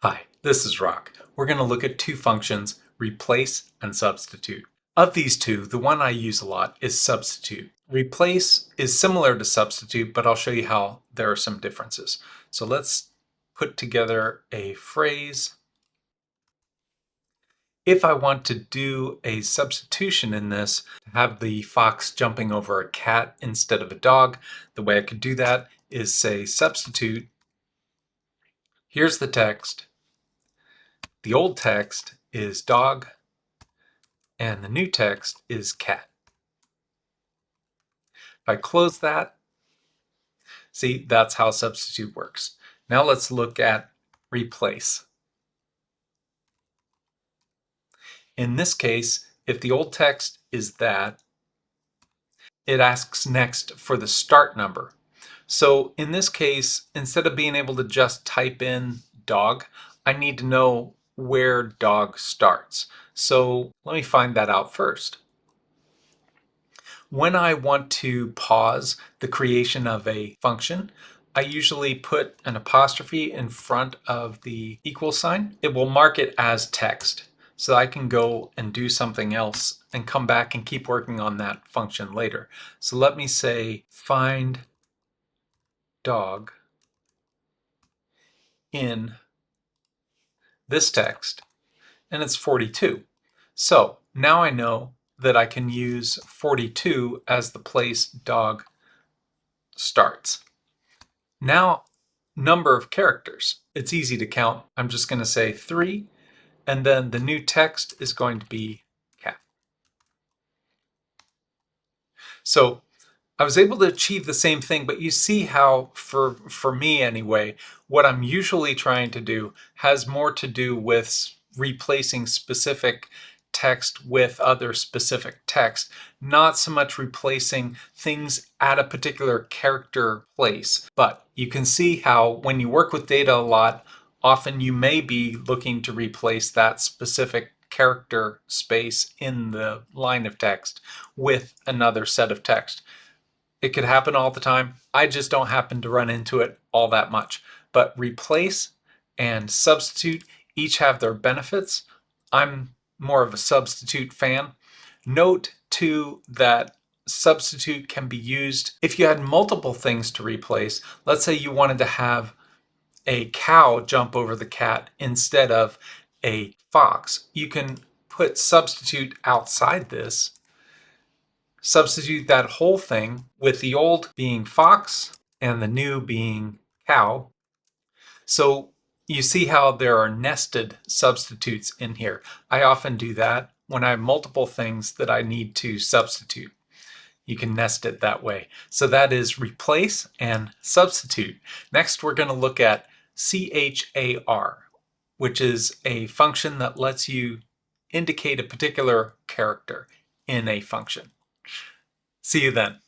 Hi, this is Rock. We're going to look at two functions, replace and substitute. Of these two, the one I use a lot is substitute. Replace is similar to substitute, but I'll show you how there are some differences. So let's put together a phrase. If I want to do a substitution in this, have the fox jumping over a cat instead of a dog, the way I could do that is say substitute. Here's the text. The old text is dog, and the new text is cat. If I close that, see, that's how substitute works. Now let's look at replace. In this case, if the old text is that, it asks next for the start number. So in this case, instead of being able to just type in dog, I need to know where dog starts. So let me find that out first. When I want to pause the creation of a function, I usually put an apostrophe in front of the equal sign. It will mark it as text, so I can go and do something else and come back and keep working on that function later. So let me say find dog in this text, and it's 42. So now I know that I can use 42 as the place dog starts. Now, number of characters. It's easy to count. I'm just going to say 3, and then the new text is going to be cat. So I was able to achieve the same thing, but you see how, for me anyway, what I'm usually trying to do has more to do with replacing specific text with other specific text, not so much replacing things at a particular character place. But you can see how when you work with data a lot, often you may be looking to replace that specific character space in the line of text with another set of text. It could happen all the time. I just don't happen to run into it all that much. But replace and substitute each have their benefits. I'm more of a substitute fan. Note too that substitute can be used if you had multiple things to replace. Let's say you wanted to have a cow jump over the cat instead of a fox. You can put substitute outside this. Substitute that whole thing with the old being fox and the new being cow. So you see how there are nested substitutes in here. I often do that when I have multiple things that I need to substitute. You can nest it that way. So that is replace and substitute. Next, we're going to look at char, which is a function that lets you indicate a particular character in a function. See you then.